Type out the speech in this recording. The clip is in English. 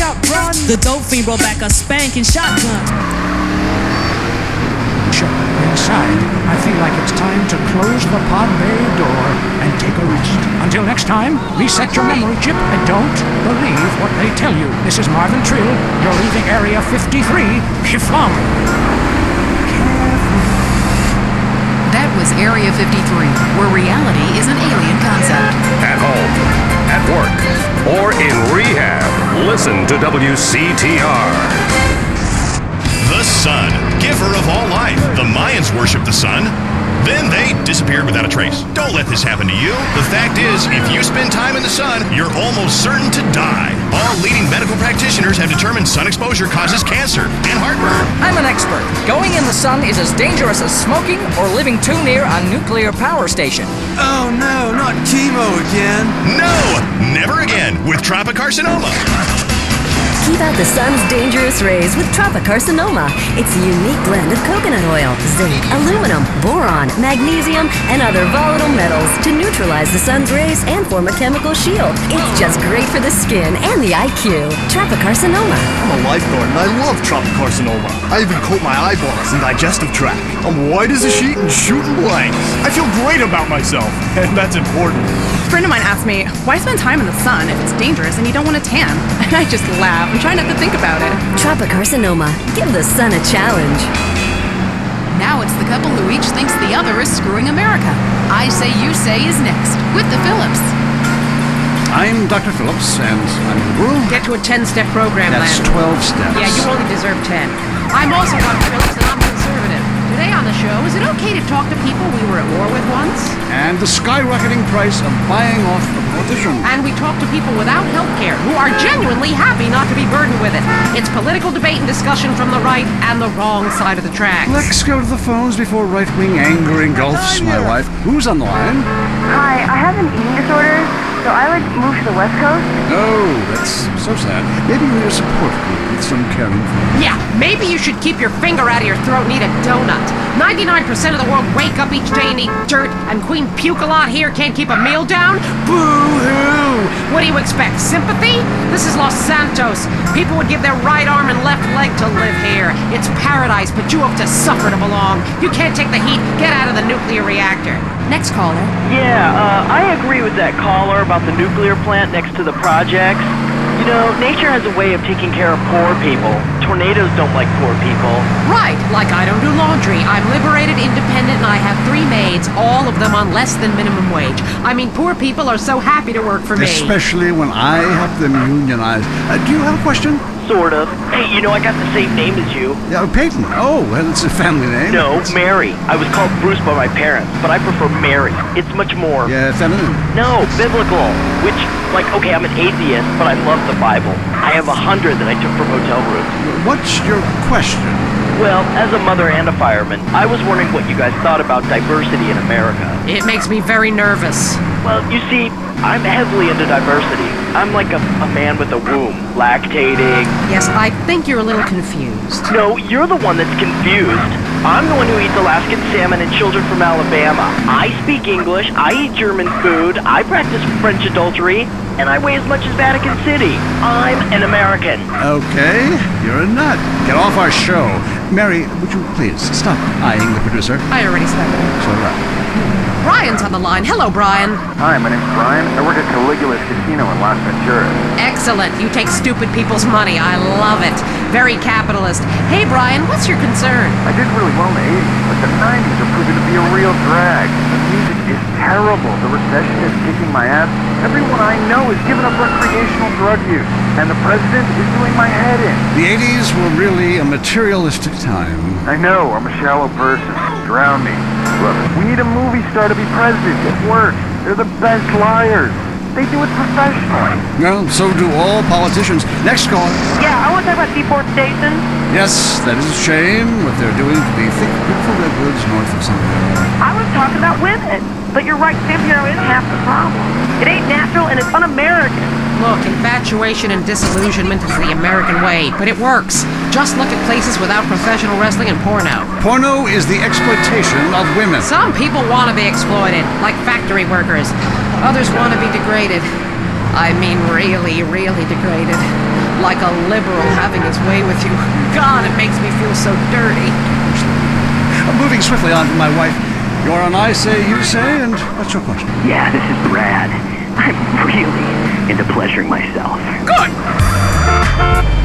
outrun. The dope fiend brought back a spanking shotgun. Inside, I feel like it's time to close the pod bay door and take a rest. Until next time, reset your memory chip and don't believe what they tell you. This is Marvin Trill. You're leaving Area 53. Kiflom. That was Area 53, where reality is an alien concept. At home, at work, or in rehab, listen to WCTR. The sun, giver of all life. The Mayans worshiped the sun. Then they disappeared without a trace. Don't let this happen to you. The fact is, if you spend time in the sun, you're almost certain to die. All leading medical practitioners have determined sun exposure causes cancer and heartburn. I'm an expert. Going in the sun is as dangerous as smoking or living too near a nuclear power station. Oh no, not chemo again. No, never again with tropicarcinoma. Keep out the sun's dangerous rays with tropicarcinoma. It's a unique blend of coconut oil, zinc, aluminum, boron, magnesium, and other volatile metals to neutralize the sun's rays and form a chemical shield. It's just great for the skin and the IQ. Tropicarcinoma. I'm a lifeguard and I love tropicarcinoma. I even coat my eyeballs and digestive tract. I'm white as a sheet and shooting blanks. I feel great about myself, and that's important. A friend of mine asked me, why spend time in the sun if it's dangerous and you don't want to tan? And I just laugh and try not to think about it. Tropicarcinoma. Give the sun a challenge. Now it's the couple who each thinks the other is screwing America. I Say You Say is next, with the Phillips. I'm Dr. Phillips, and I'm the guru. Get to a 10-step program, That's Len. 12 steps. Yeah, you only deserve 10. I'm also Dr. Phillips, and I'm conservative. Today on the show, is it okay to talk to people we were at war with once? And the skyrocketing price of buying off a politician. And we talk to people without health care who are genuinely happy not to be burdened with it. It's political debate and discussion from the right and the wrong side of the tracks. Let's go to the phones before right-wing anger engulfs my wife. Who's on the line? Hi, I have an eating disorder, so I moved to the West Coast. Oh, that's so sad. Maybe you need a support group with some caring for you. Yeah, maybe you should keep your finger out of your throat and eat a donut. 99% of the world wake up each day and eat dirt, and Queen Puke-a-Lot here can't keep a meal down? Boo-hoo! What do you expect, sympathy? This is Los Santos. People would give their right arm and left leg to live here. It's paradise, but you have to suffer to belong. You can't take the heat. Get out of the nuclear reactor. Next caller. Yeah, I agree with that caller about the nuclear plant next to the projects. You know, nature has a way of taking care of poor people. Tornadoes don't like poor people. Right, like I don't do laundry. I'm liberated, independent, and I have 3 maids, all of them on less than minimum wage. I mean, poor people are so happy to work for me. Especially when I help them unionize. Do you have a question? Sort of. Hey, you know, I got the same name as you. Yeah, Peyton. Oh, well, it's a family name. No, Mary. I was called Bruce by my parents, but I prefer Mary. It's much more... Yeah, feminine? No, biblical. Which, okay, I'm an atheist, but I love the Bible. I have 100 that I took from hotel rooms. What's your question? Well, as a mother and a fireman, I was wondering what you guys thought about diversity in America. It makes me very nervous. Well, you see, I'm heavily into diversity. I'm like a man with a womb, lactating. Yes, I think you're a little confused. No, you're the one that's confused. I'm the one who eats Alaskan salmon and children from Alabama. I speak English, I eat German food, I practice French adultery, and I weigh as much as Vatican City. I'm an American. Okay, you're a nut. Get off our show. Mary, would you please stop eyeing the producer? I already said that. So right. Brian's on the line. Hello, Brian. Hi, my name's Brian. I work at Caligula's Casino in Las Venturas. Excellent. You take stupid people's money. I love it. Very capitalist. Hey, Brian, what's your concern? I did really well in the 80s, but the 90s are proving to be a real drag. The music is terrible. The recession is kicking my ass. Everyone I know is giving up recreational drug use, and the president is doing my head in. The 80s were really a materialistic time. I know. I'm a shallow person. Drown me. Look, we need a movie star to be president. It works. They're the best liars. They do it professionally. Well, so do all politicians. Next caller. Yeah, I want to talk about Seaport Station. Yes, that is a shame what they're doing to the thick, beautiful redwoods north of San Diego. I was talking about women. But you're right, Fierro is half the problem. It ain't natural and it's un-American. Look, infatuation and disillusionment is the American way, but it works. Just look at places without professional wrestling and porno. Porno is the exploitation of women. Some people want to be exploited, like factory workers. Others want to be degraded. I mean really, really degraded. Like a liberal having his way with you. God, it makes me feel so dirty. Moving swiftly on from my wife. You're on I say, you say, and what's your question? Yeah, this is Brad. I'm really into pleasuring myself. Good!